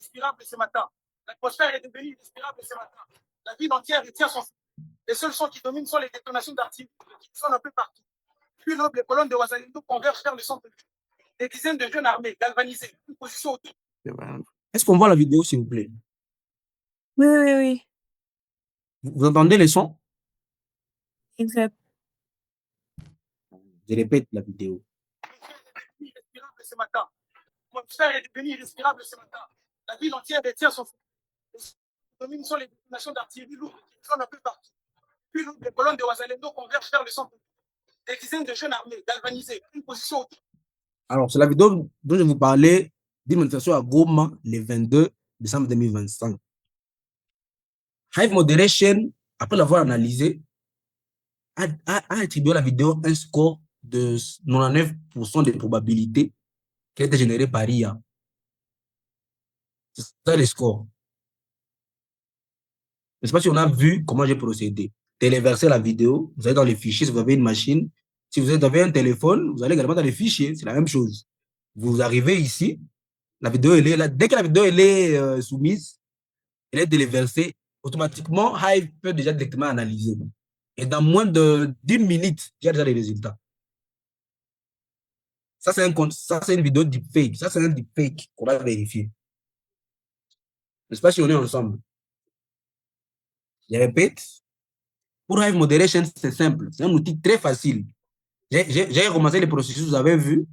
Respirable ce matin. L'atmosphère est devenue respirable ce matin. La ville entière retient son. Les seuls sons qui dominent sont les détonations d'artillerie qui sonnent un peu partout. Puis l'aube, les colonnes de Ouazalendo convergent vers le centre. Des dizaines de jeunes armés galvanisés, une position autour. Est-ce qu'on voit la vidéo, s'il vous plaît? Oui, oui, oui. Vous entendez les sons? Exact. Je répète la vidéo. Respirable ce matin. L'atmosphère est devenue respirable ce matin. La ville entière détient son. Les sons qui dominent sont les détonations d'artillerie lourde qui sonnent un peu partout. Puis l'aube, les colonnes de Ouazalendo convergent vers le centre. Des dizaines de jeunes armés galvanisés, une position autour. Alors, c'est la vidéo dont je vous parlais d'une manifestation à Goma le 22 décembre 2025. Hive Moderation, après l'avoir analysé, a attribué à la vidéo un score de 99% de probabilité qu'elle était générée par IA. C'est ça le score. Je ne sais pas si on a vu comment j'ai procédé. Téléverser la vidéo, vous allez dans les fichiers si vous avez une machine. Si vous avez un téléphone, vous allez également dans les fichiers, c'est la même chose. Vous arrivez ici, la vidéo elle est là. Dès que la vidéo elle est soumise, elle est téléversée, automatiquement, Hive peut déjà directement analyser. Et dans moins d'une minute, il y a déjà les résultats. Ça, c'est une vidéo deepfake. Ça, c'est un deepfake qu'on va vérifier. Je ne sais pas si on est ensemble. Je répète, pour Hive Moderation, c'est simple. C'est un outil très facile. J'ai commencé le processus, vous avez vu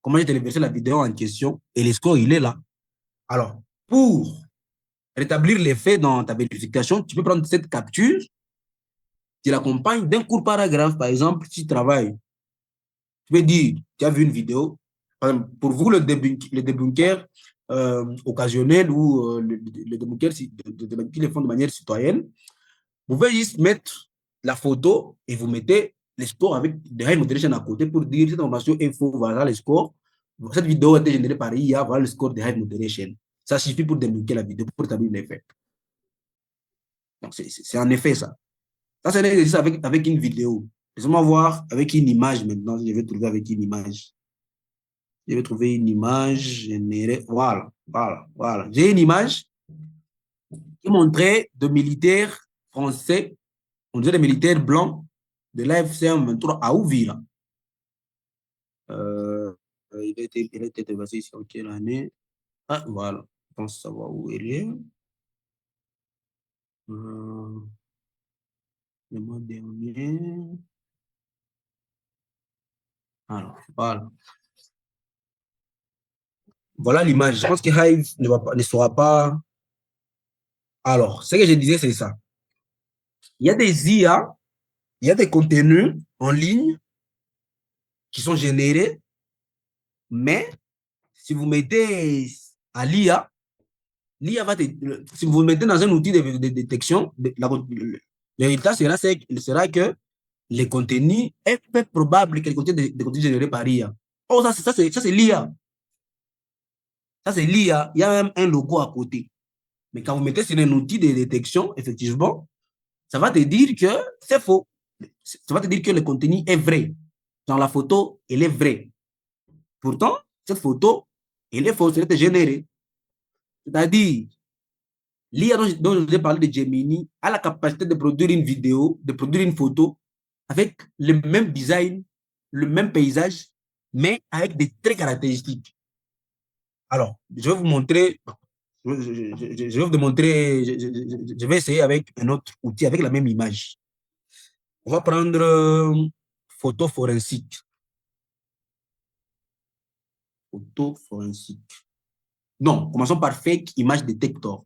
comment j'ai téléversé la vidéo en question et le score, il est là. Alors, pour rétablir les faits dans ta vérification, tu peux prendre cette capture, tu l'accompagnes d'un court paragraphe, par exemple, si tu travailles. Tu peux dire, tu as vu une vidéo, pour vous, le débunker occasionnel ou le débunker qui le font de manière citoyenne, vous pouvez juste mettre la photo et vous mettez les scores avec des Hive Moderation à côté pour dire cette information est faux, voilà les scores. Cette vidéo a été générée par IA, voilà le score de Hive Moderation. Ça suffit pour débloquer la vidéo, pour établir l'effet. Donc, c'est en effet ça. Ça, c'est un exercice avec une vidéo. Laissez-moi voir avec une image maintenant. Je vais trouver avec une image. Je vais trouver une image générée. Voilà, voilà, voilà. J'ai une image qui montrait de militaires français, on dirait des militaires blancs de l'AFC 23 à Ouvira. Il a été basé sur quelle année? Ah, voilà. Je pense savoir où elle est. Le mois dernier. Alors, voilà. Voilà l'image. Je pense que Hive ne sera pas. Alors, ce que je disais, c'est ça. Il y a des IA, il y a des contenus en ligne qui sont générés, mais si vous mettez à l'IA, l'IA va si vous mettez dans un outil de détection, le résultat sera que les contenus est peu probable que les contenus générés par l'IA. Oh, ça c'est l'IA. Ça, c'est l'IA. Il y a même un logo à côté. Mais quand vous mettez sur un outil de détection, effectivement, ça va te dire que c'est faux. Ça va te dire que le contenu est vrai. Dans la photo, elle est vraie. Pourtant, cette photo, elle est fausse, elle est générée. C'est-à-dire, l'IA dont je vous ai parlé de Gemini a la capacité de produire une vidéo, de produire une photo avec le même design, le même paysage, mais avec des traits caractéristiques. Alors, je vais vous montrer, je vais vous montrer, je vais essayer avec un autre outil, avec la même image. On va prendre photo forensique. Photo forensique. Non, commençons par Fake Image Detector.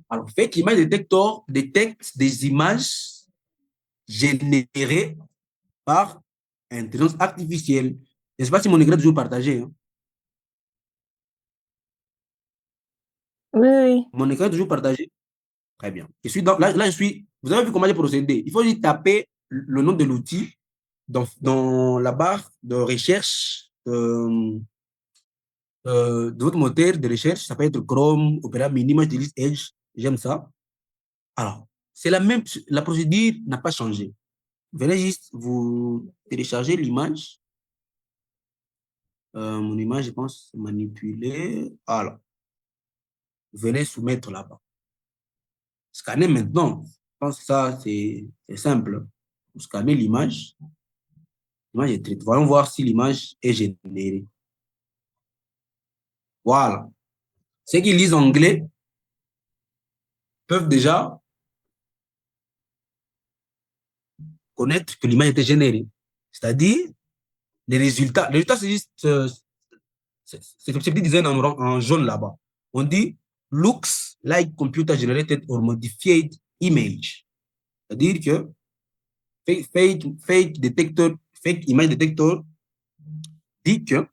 Alors, Fake Image Detector détecte des images générées par intelligence artificielle. Je ne sais pas si mon écran est toujours partagé. Hein. Oui, oui. Mon écran est toujours partagé. Très bien. Je suis là, je suis. Vous avez vu comment j'ai procédé. Il faut juste taper le nom de l'outil dans la barre de recherche de votre moteur de recherche. Ça peut être Chrome, Opera Mini, moi j'utilise Edge. J'aime ça. Alors, c'est la même. La procédure n'a pas changé. Venez juste vous télécharger l'image. Mon image, je pense, manipuler. Voilà. Venez soumettre là-bas. Scanner maintenant. Je pense que ça, c'est simple. Vous scannez l'image. L'image est traitée. Voyons voir si l'image est générée. Voilà. Ceux qui lisent anglais peuvent déjà connaître que l'image était générée. C'est-à-dire, les résultats, c'est juste, c'est le petit design en jaune là-bas. On dit, looks like computer generated or modified image. C'est-à-dire que fake image detector dit que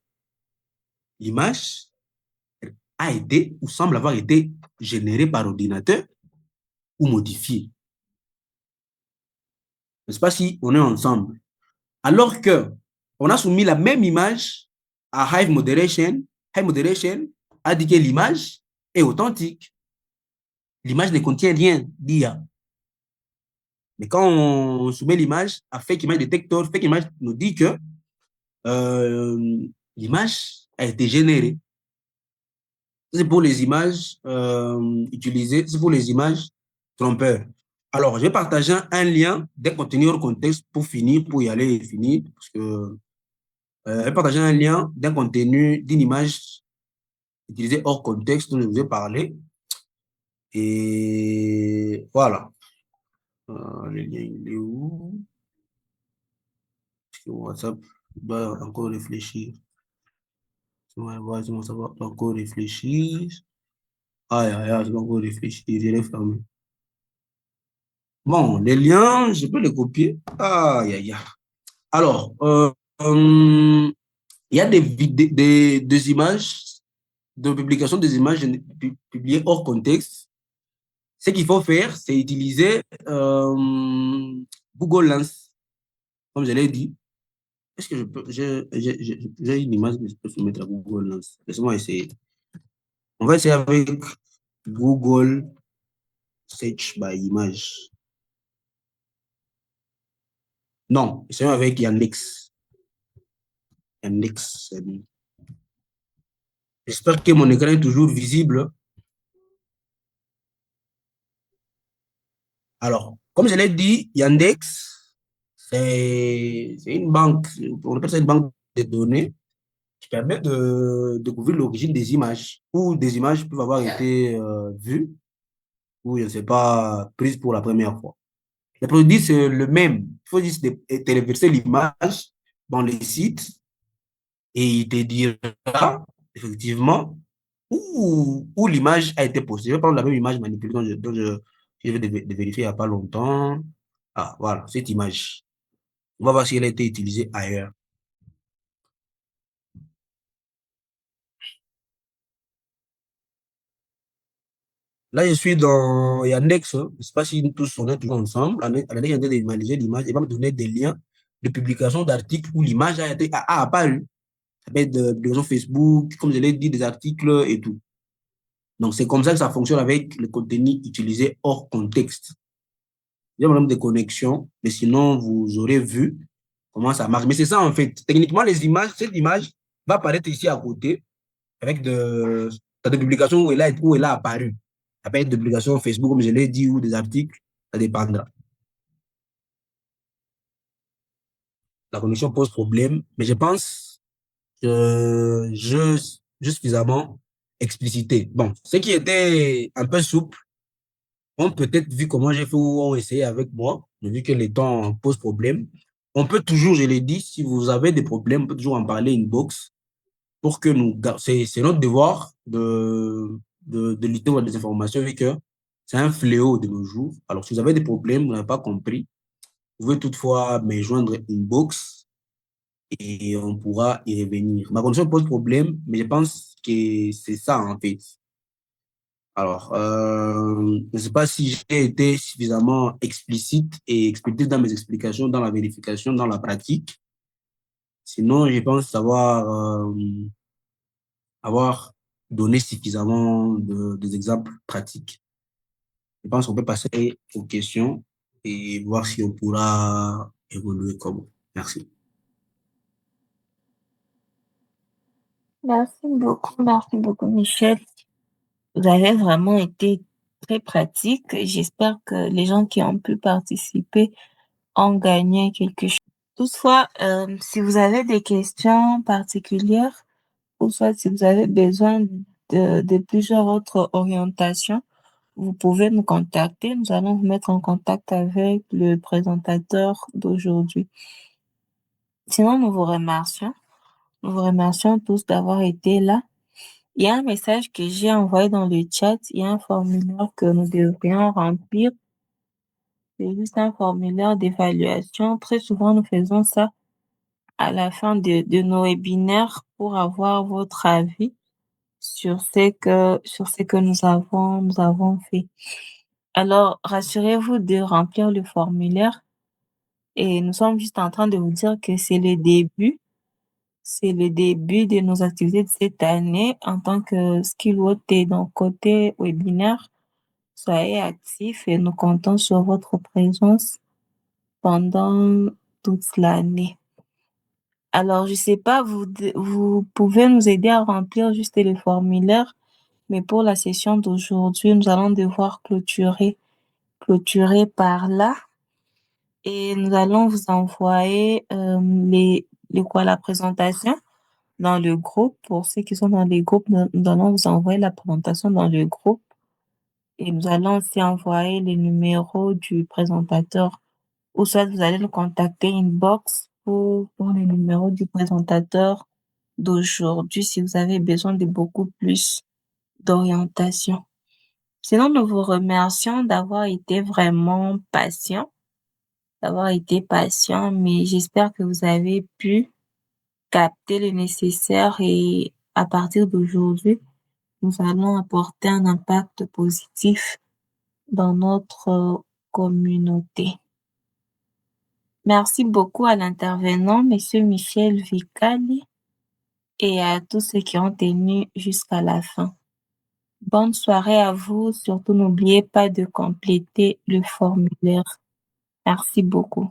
l'image a été ou semble avoir été générée par ordinateur ou modifiée. Je ne sais pas si on est ensemble. Alors que on a soumis la même image à Hive Moderation a dit que l'image est authentique. L'image ne contient rien d'IA. Mais quand on soumet l'image à Fake Image Detector, Fake Image nous dit que l'image a été générée. C'est pour les images utilisées, c'est pour les images trompeurs. Alors, je vais partager un lien d'un contenu hors contexte pour finir, pour y aller et finir, parce que je vais partager un lien d'un contenu, d'une image utilisée hors contexte dont je vous ai parlé. Et voilà. Le lien, il est où? Sur WhatsApp, je dois encore réfléchir. Ça va encore réfléchir. Aïe, aïe, aïe, je dois encore réfléchir. Je l'ai fermé. Bon, les liens, je peux les copier. Aïe, aïe, aïe. Alors, il y a des images, de publication des images publiées hors contexte. Ce qu'il faut faire, c'est utiliser Google Lens, comme je l'ai dit. est-ce que je peux, j'ai une image que je peux soumettre à Google, là. Laisse-moi essayer. On va essayer avec Google Search by Image. Non, essayons avec Yandex. Yandex. J'espère que mon écran est toujours visible. Alors, comme je l'ai dit, Yandex, c'est une banque, on appelle ça une banque de données qui permet de découvrir l'origine des images, ou des images peuvent avoir été vues, ou je ne sais pas, prises pour la première fois. Le produit, c'est le même. Il faut juste téléverser l'image dans les sites et il te dira effectivement où l'image a été postée. Je vais prendre la même image manipulée je vais de vérifier il n'y a pas longtemps. Ah, voilà, cette image. On va voir si elle a été utilisée ailleurs. Là, je suis dans Yandex. Je ne sais pas si nous tous on est toujours ensemble. Yandex est en train d'analyser l'image et va me donner des liens de publication d'articles où l'image a apparu. Ça peut être de réseaux Facebook, comme je l'ai dit, des articles et tout. Donc, c'est comme ça que ça fonctionne avec le contenu utilisé hors contexte. Il y a un problème de connexion, mais sinon, vous aurez vu comment ça marche. Mais c'est ça, en fait. Techniquement, les images, cette image va apparaître ici à côté avec des publications où elle a apparu. Ça peut être des publications Facebook, comme je l'ai dit, ou des articles. Ça dépendra. La connexion pose problème, mais je pense que je suffisamment explicité. Bon, ce qui était un peu souple, ont peut-être vu comment j'ai fait ou ont essayé avec moi, vu que les temps posent problème. On peut toujours, je l'ai dit, si vous avez des problèmes, on peut toujours en parler inbox pour que c'est notre devoir de lutter contre la désinformation vu que c'est un fléau de nos jours. Alors, si vous avez des problèmes, vous n'avez pas compris, vous pouvez toutefois me joindre inbox et on pourra y revenir. Ma condition pose problème, mais je pense que c'est ça en fait. Alors, je ne sais pas si j'ai été suffisamment explicite et explicite dans mes explications, dans la vérification, dans la pratique. Sinon, je pense avoir donné suffisamment des exemples pratiques. Je pense qu'on peut passer aux questions et voir si on pourra évoluer comme. Merci. Merci beaucoup, Michel. Vous avez vraiment été très pratique. J'espère que les gens qui ont pu participer ont gagné quelque chose. Toutefois, si vous avez des questions particulières, ou soit si vous avez besoin de plusieurs autres orientations, vous pouvez nous contacter. Nous allons vous mettre en contact avec le présentateur d'aujourd'hui. Sinon, nous vous remercions. Nous vous remercions tous d'avoir été là. Il y a un message que j'ai envoyé dans le chat. Il y a un formulaire que nous devrions remplir. C'est juste un formulaire d'évaluation. Très souvent, nous faisons ça à la fin de nos webinaires pour avoir votre avis sur ce que nous avons fait. Alors, rassurez-vous de remplir le formulaire et nous sommes juste en train de vous dire que c'est le début. C'est le début de nos activités de cette année en tant que Skillwatt et donc côté webinaire. Soyez actifs et nous comptons sur votre présence pendant toute l'année. Alors, je sais pas, vous pouvez nous aider à remplir juste le formulaire, mais pour la session d'aujourd'hui, nous allons devoir clôturer par là et nous allons vous envoyer la présentation dans le groupe. Pour ceux qui sont dans les groupes, nous allons vous envoyer la présentation dans le groupe et nous allons aussi envoyer les numéros du présentateur ou soit vous allez nous contacter inbox pour les numéros du présentateur d'aujourd'hui si vous avez besoin de beaucoup plus d'orientation. Sinon, nous vous remercions d'avoir été patient, mais j'espère que vous avez pu capter le nécessaire et à partir d'aujourd'hui, nous allons apporter un impact positif dans notre communauté. Merci beaucoup à l'intervenant, Monsieur Michel Vicali, et à tous ceux qui ont tenu jusqu'à la fin. Bonne soirée à vous. Surtout, n'oubliez pas de compléter le formulaire. Merci beaucoup.